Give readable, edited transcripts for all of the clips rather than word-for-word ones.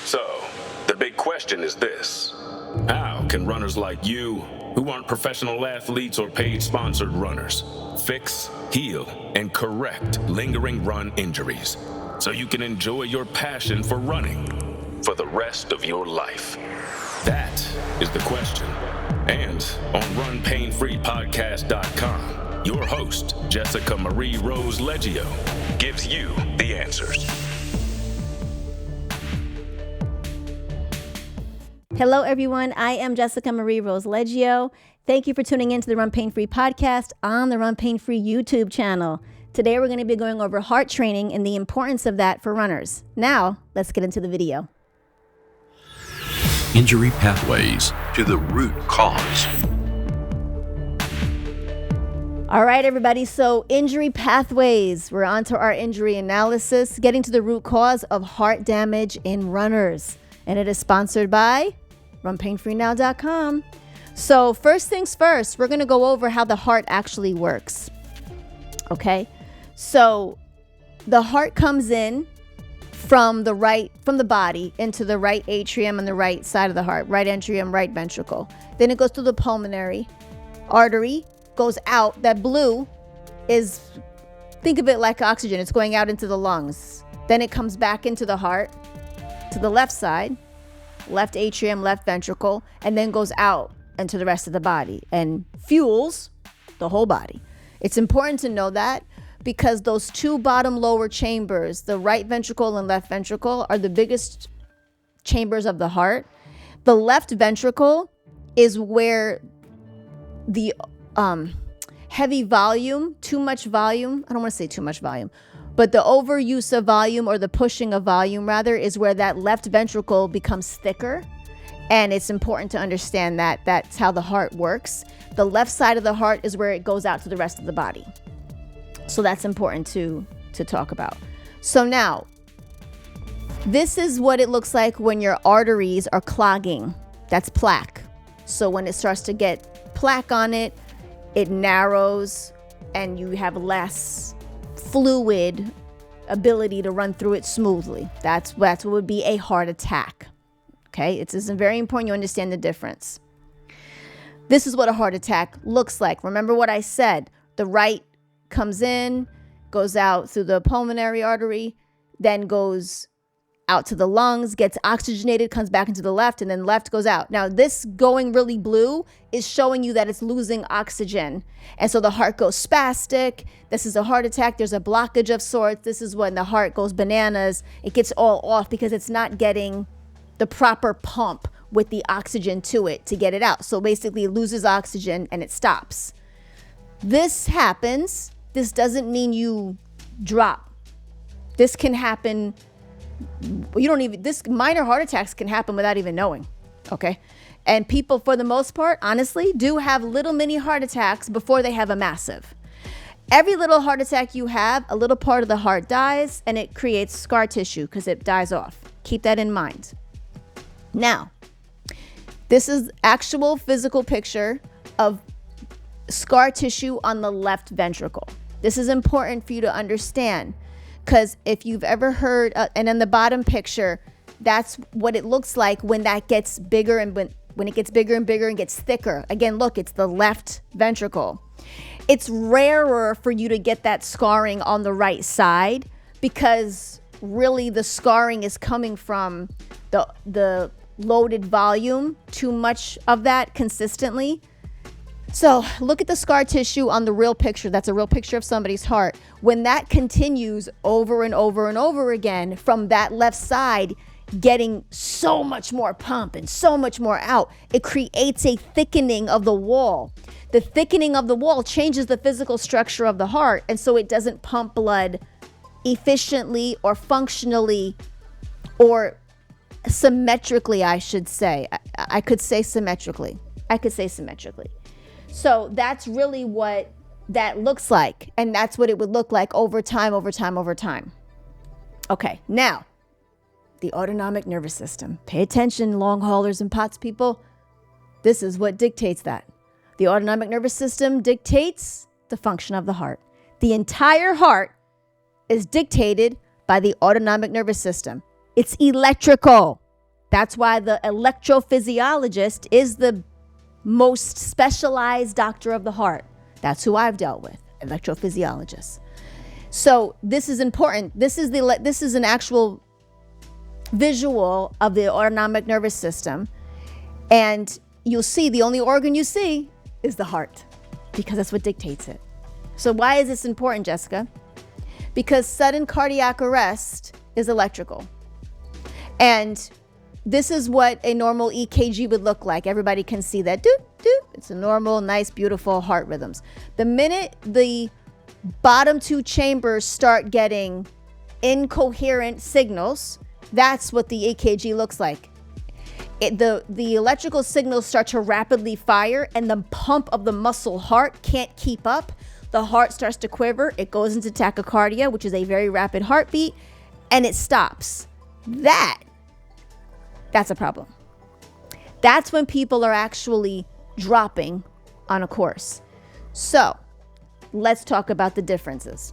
So, the big question is this. How can runners like you, who aren't professional athletes or paid sponsored runners, fix, heal, and correct lingering run injuries so you can enjoy your passion for running for the rest of your life? That is the question. And on RunPainFreePodcast.com, your host, Jessica Marie Rose Leggio, gives you the answers. Hello, everyone. I am Jessica Marie Rose Leggio. Thank you for tuning in to the Run Pain Free podcast on the Run Pain Free YouTube channel. Today, we're going to be going over heart training and the importance of that for runners. Now, let's get into the video. Injury pathways to the root cause. All right, everybody. So injury pathways. We're on to our injury analysis, getting to the root cause of heart damage in runners. And it is sponsored by RunPainFreeNow.com. So first things first, we're going to go over how the heart actually works. Okay. So the heart comes in from the body into the right atrium on the right side of the heart, right atrium, right ventricle. Then it goes through the pulmonary artery, goes out. That blue is, think of it like oxygen. It's going out into the lungs. Then it comes back into the heart to the left side, left atrium, left ventricle, and then goes out into the rest of the body and fuels the whole body. It's important to know that because those two bottom lower chambers, the right ventricle and left ventricle, are the biggest chambers of the heart. The left ventricle is where the heavy volume, too much volume, I don't want to say too much volume, but the overuse of volume, or the pushing of volume rather, is where that left ventricle becomes thicker. And it's important to understand that that's how the heart works. The left side of the heart is where it goes out to the rest of the body. So that's important to talk about. So now, this is what it looks like when your arteries are clogging. That's plaque. So when it starts to get plaque on it, it narrows and you have less fluid ability to run through it smoothly. That's what would be a heart attack. Okay, it's very important you understand the difference. This is what a heart attack looks like. Remember what I said. The right comes in, goes out through the pulmonary artery, then goes out to the lungs, gets oxygenated, comes back into the left, and then left goes out. Now, this going really blue is showing you that it's losing oxygen. And so the heart goes spastic. This is a heart attack. There's a blockage of sorts. This is when the heart goes bananas. It gets all off because it's not getting the proper pump with the oxygen to it to get it out. So basically it loses oxygen and it stops. This happens. This doesn't mean you drop. This can happen. This minor heart attacks can happen without even knowing. Okay. And people, for the most part, honestly, do have little mini heart attacks before they have a massive. Every little heart attack you have, a little part of the heart dies and it creates scar tissue because it dies off. Keep that in mind. Now, this is actual physical picture of scar tissue on the left ventricle. This is important for you to understand because if you've ever heard, and in the bottom picture, that's what it looks like when that gets bigger and when it gets bigger and bigger and gets thicker. Again, look, it's the left ventricle. It's rarer for you to get that scarring on the right side because really the scarring is coming from the loaded volume, too much of that consistently. So look at the scar tissue on the real picture. That's a real picture of somebody's heart. When that continues over and over and over again from that left side, getting so much more pump and so much more out, it creates a thickening of the wall. The thickening of the wall changes the physical structure of the heart. And so it doesn't pump blood efficiently or functionally or symmetrically, I should say. I could say symmetrically. So that's really what that looks like. And that's what it would look like over time. Okay, now, the autonomic nervous system. Pay attention, long haulers and POTS people. This is what dictates that. The autonomic nervous system dictates the function of the heart. The entire heart is dictated by the autonomic nervous system. It's electrical. That's why the electrophysiologist is the most specialized doctor of the heart. That's who I've dealt with, electrophysiologist. So this is important. This is an actual visual of the autonomic nervous system. And you'll see the only organ you see is the heart, because that's what dictates it. So why is this important, Jessica? Because sudden cardiac arrest is electrical. And this is what a normal EKG would look like. Everybody can see that. Doop, doop. It's a normal, nice, beautiful heart rhythms. The minute the bottom two chambers start getting incoherent signals, that's what the EKG looks like. The electrical signals start to rapidly fire, and the pump of the muscle heart can't keep up. The heart starts to quiver. It goes into tachycardia, which is a very rapid heartbeat, and it stops. That's a problem. That's when people are actually dropping on a course. So let's talk about the differences.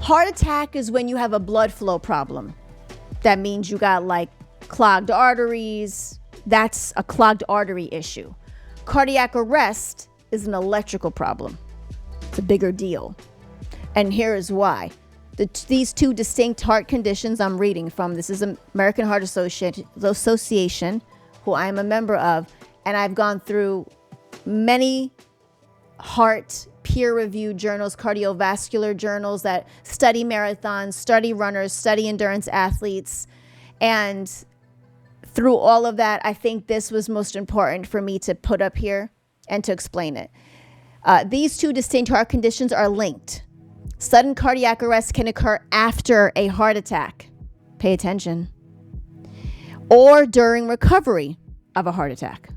Heart attack is when you have a blood flow problem. That means you got like clogged arteries. That's a clogged artery issue. Cardiac arrest is an electrical problem. It's a bigger deal. And here is why. These two distinct heart conditions I'm reading from, this is American Heart Association, who I am a member of, and I've gone through many heart peer-reviewed journals, cardiovascular journals that study marathons, study runners, study endurance athletes. And through all of that, I think this was most important for me to put up here and to explain it. These two distinct heart conditions are linked. Sudden cardiac arrest can occur after a heart attack. Pay attention. Or during recovery of a heart attack.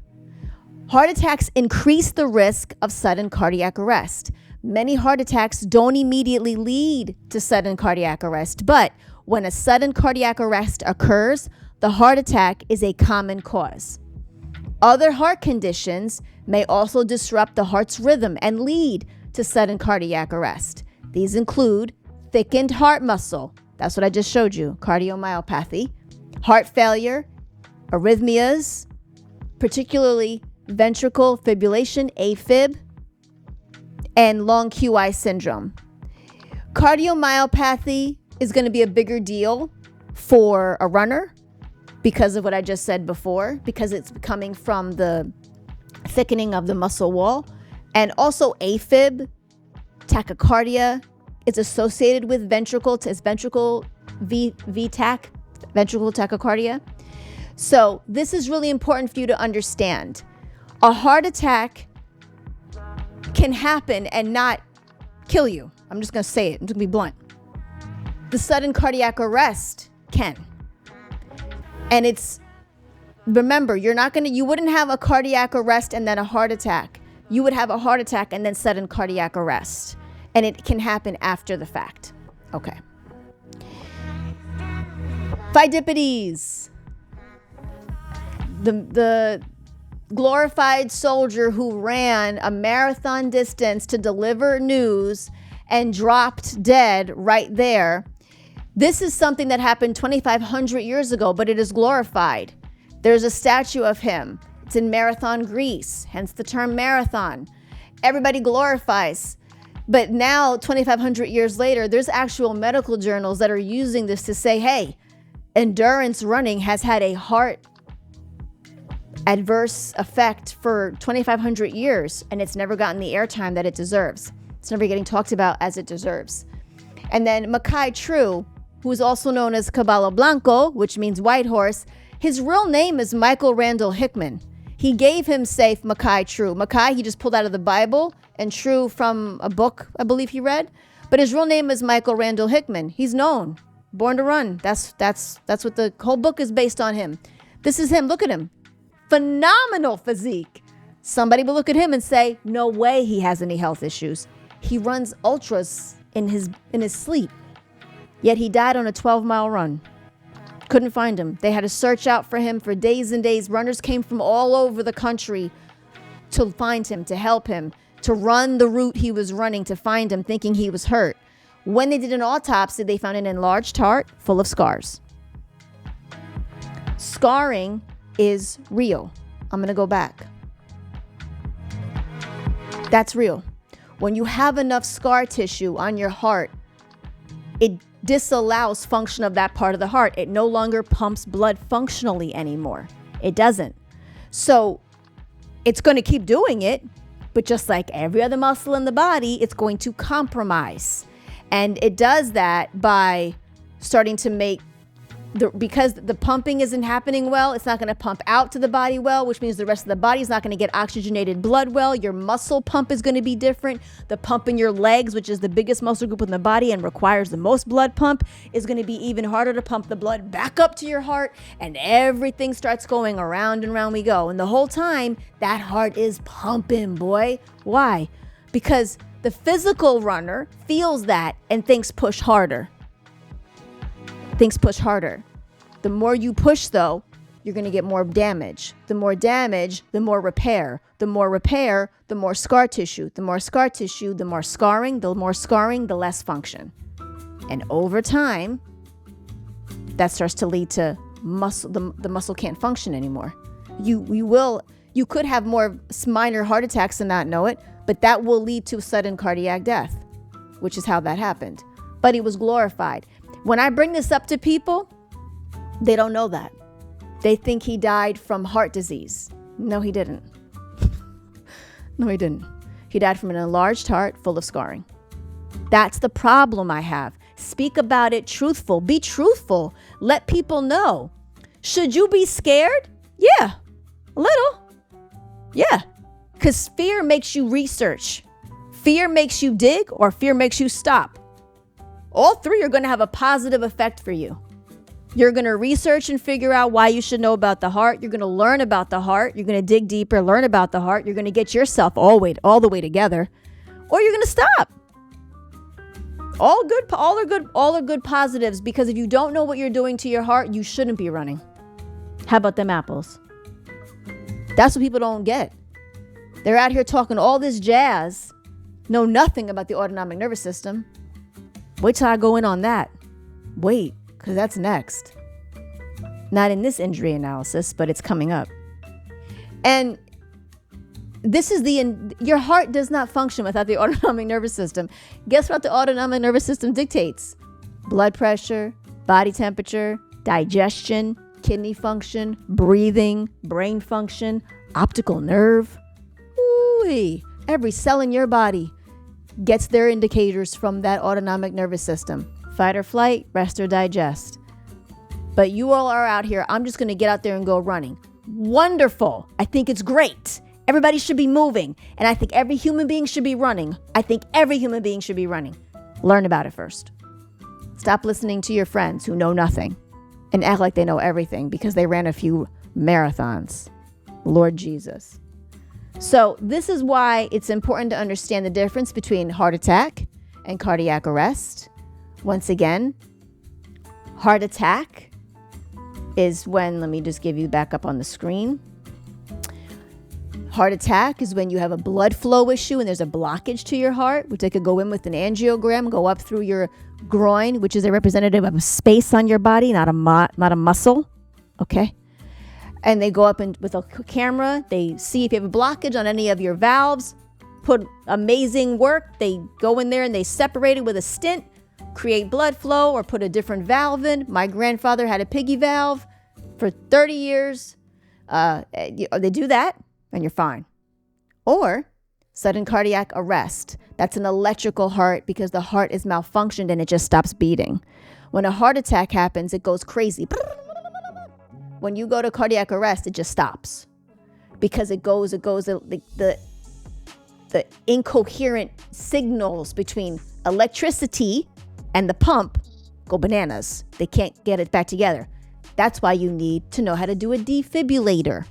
Heart attacks increase the risk of sudden cardiac arrest. Many heart attacks don't immediately lead to sudden cardiac arrest, but when a sudden cardiac arrest occurs, the heart attack is a common cause. Other heart conditions may also disrupt the heart's rhythm and lead to sudden cardiac arrest. These include thickened heart muscle. That's what I just showed you, cardiomyopathy, heart failure, arrhythmias, particularly ventricular fibrillation, AFib, and long QI syndrome. Cardiomyopathy is going to be a bigger deal for a runner because of what I just said before, because it's coming from the thickening of the muscle wall. And also AFib, tachycardia, is associated with ventricle VTAC, ventricular tachycardia. So this is really important for you to understand. A heart attack can happen and not kill you. I'm just going to say it. I'm just going to be blunt. The sudden cardiac arrest can. And remember, you wouldn't have a cardiac arrest and then a heart attack. You would have a heart attack and then sudden cardiac arrest. And it can happen after the fact. Okay. Pheidippides. The glorified soldier who ran a marathon distance to deliver news and dropped dead right there. This is something that happened 2,500 years ago, but it is glorified. There's a statue of him. It's in Marathon, Greece, hence the term marathon. Everybody glorifies. But now, 2,500 years later, there's actual medical journals that are using this to say, hey, endurance running has had a heart adverse effect for 2,500 years, and it's never gotten the airtime that it deserves. It's never getting talked about as it deserves. And then Mackay True, who is also known as Caballo Blanco, which means white horse, his real name is Michael Randall Hickman. He gave himself Mackay True. Mackay, he just pulled out of the Bible, and True from a book, I believe he read. But his real name is Michael Randall Hickman. He's known, born to run. That's what the whole book is based on him. This is him. Look at him. Phenomenal physique. Somebody will look at him and say, no way he has any health issues. He runs ultras in his sleep. Yet he died on a 12-mile run. Couldn't find him. They had to search out for him for days and days. Runners came from all over the country to find him, to help him, to run the route he was running, to find him, thinking he was hurt. When they did an autopsy, they found an enlarged heart full of scars. Scarring is real. I'm going to go back. That's real. When you have enough scar tissue on your heart, it disallows function of that part of the heart. It no longer pumps blood functionally anymore. It doesn't. So it's going to keep doing it, but just like every other muscle in the body, it's going to compromise. And it does that by starting to make because the pumping isn't happening well, it's not going to pump out to the body well, which means the rest of the body is not going to get oxygenated blood well. Your muscle pump is going to be different. The pump in your legs, which is the biggest muscle group in the body and requires the most blood pump, is going to be even harder to pump the blood back up to your heart. And everything starts going around and around we go. And the whole time, that heart is pumping, boy. Why? Because the physical runner feels that and thinks push harder. The more you push, though, you're going to get more damage. The more damage, the more repair. The more repair, the more scar tissue. The more scar tissue, the more scarring. The more scarring, the less function. And over time, that starts to lead to muscle. The muscle can't function anymore. You could have more minor heart attacks and not know it, but that will lead to sudden cardiac death, which is how that happened. But he was glorified. When I bring this up to people, they don't know that. They think he died from heart disease. No, he didn't. No, he didn't. He died from an enlarged heart full of scarring. That's the problem I have. Speak about it truthful. Be truthful. Let people know. Should you be scared? Yeah, a little. Yeah, because fear makes you research. Fear makes you dig, or fear makes you stop. All three are going to have a positive effect for you. You're going to research and figure out why you should know about the heart. You're going to learn about the heart. You're going to dig deeper, learn about the heart. You're going to get yourself all the way together, or you're going to stop. All are good positives, because if you don't know what you're doing to your heart, you shouldn't be running. How about them apples? That's what people don't get. They're out here talking all this jazz, know nothing about the autonomic nervous system. Wait till I go in on that. Wait, because that's next. Not in this injury analysis, but it's coming up. And this is your heart does not function without the autonomic nervous system. Guess what the autonomic nervous system dictates? Blood pressure, body temperature, digestion, kidney function, breathing, brain function, optical nerve. Ooh, every cell in your body gets their indicators from that autonomic nervous system. Fight or flight, rest or digest. But you all are out here. I'm just going to get out there and go running. Wonderful. I think it's great. Everybody should be moving. And I think every human being should be running. Learn about it first. Stop listening to your friends who know nothing and act like they know everything because they ran a few marathons. Lord Jesus. So this is why it's important to understand the difference between heart attack and cardiac arrest. Once again, heart attack is when, let me just give you back up on the screen. Heart attack is when you have a blood flow issue and there's a blockage to your heart, which they could go in with an angiogram, go up through your groin, which is a representative of a space on your body, not a muscle. Okay. And they go up with a camera. They see if you have a blockage on any of your valves. Put amazing work. They go in there and they separate it with a stent, create blood flow, or put a different valve in. My grandfather had a piggy valve for 30 years. They do that and you're fine. Or sudden cardiac arrest. That's an electrical heart because the heart is malfunctioned and it just stops beating. When a heart attack happens, it goes crazy. When you go to cardiac arrest, it just stops because the incoherent signals between electricity and the pump go bananas. They can't get it back together. That's why you need to know how to do a defibrillator,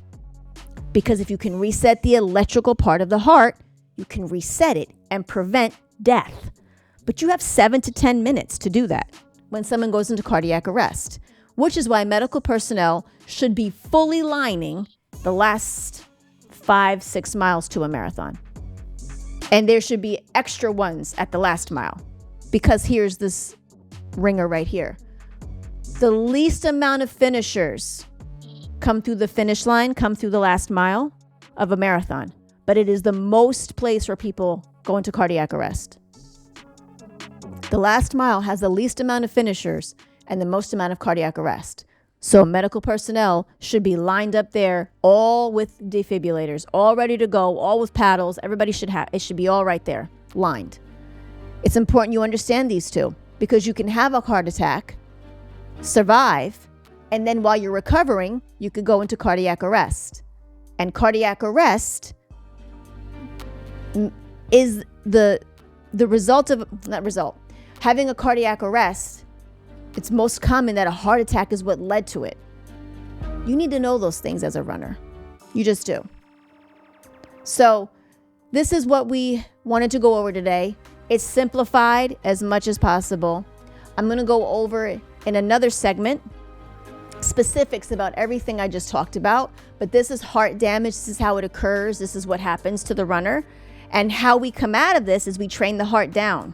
because if you can reset the electrical part of the heart, you can reset it and prevent death. But you have 7 to 10 minutes to do that when someone goes into cardiac arrest, which is why medical personnel should be fully lining the last 5-6 miles to a marathon. And there should be extra ones at the last mile, because here's this ringer right here. The least amount of finishers come through the finish line, come through the last mile of a marathon. But it is the most place where people go into cardiac arrest. The last mile has the least amount of finishers and the most amount of cardiac arrest. So medical personnel should be lined up there, all with defibrillators, all ready to go, all with paddles. Everybody should have, it should be all right there, lined. It's important you understand these two, because you can have a heart attack, survive, and then while you're recovering, you could go into cardiac arrest. And cardiac arrest is the result of, having a cardiac arrest. It's most common that a heart attack is what led to it. You need to know those things as a runner. You just do. So this is what we wanted to go over today. It's simplified as much as possible. I'm going to go over in another segment specifics about everything I just talked about. But this is heart damage. This is how it occurs. This is what happens to the runner. And how we come out of this is we train the heart down.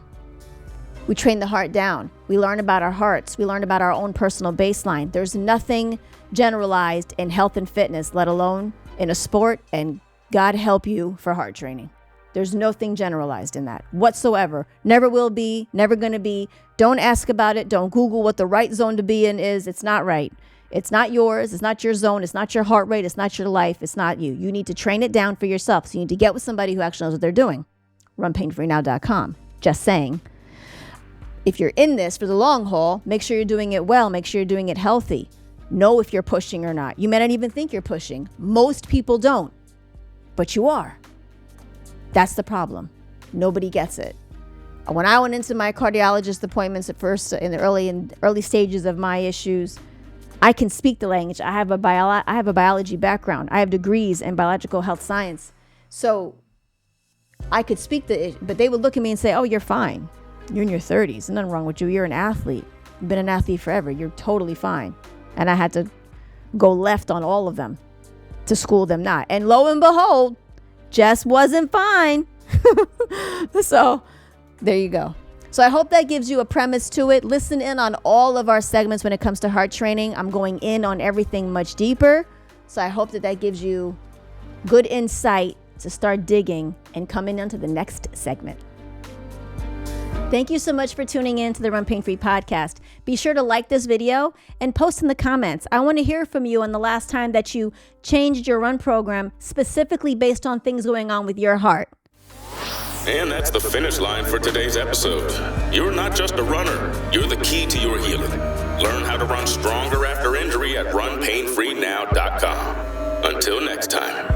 We train the heart down. We learn about our hearts. We learn about our own personal baseline. There's nothing generalized in health and fitness, let alone in a sport, and God help you for heart training. There's nothing generalized in that whatsoever. Never will be, never going to be. Don't ask about it. Don't Google what the right zone to be in is. It's not right. It's not yours. It's not your zone. It's not your heart rate. It's not your life. It's not you. You need to train it down for yourself. So you need to get with somebody who actually knows what they're doing. RunPainFreeNow.com. Just saying. If you're in this for the long haul, make sure you're doing it well. Make sure you're doing it healthy. Know if you're pushing or not. You may not even think you're pushing. Most people don't, but you are. That's the problem. Nobody gets it. When I went into my cardiologist appointments at first, in the early stages of my issues, I can speak the language. I have a biology background. I have degrees in biological health science. So I could speak but they would look at me and say, "Oh, you're fine. You're in your 30s. There's nothing wrong with you. You're an athlete. You've been an athlete forever. You're totally fine." And I had to go left on all of them to school them not. And lo and behold, just wasn't fine. So there you go. So I hope that gives you a premise to it. Listen in on all of our segments when it comes to heart training. I'm going in on everything much deeper. So I hope that gives you good insight to start digging and coming into the next segment. Thank you so much for tuning in to the Run Pain Free podcast. Be sure to like this video and post in the comments. I want to hear from you on the last time that you changed your run program specifically based on things going on with your heart. And that's the finish line for today's episode. You're not just a runner. You're the key to your healing. Learn how to run stronger after injury at runpainfreenow.com. Until next time.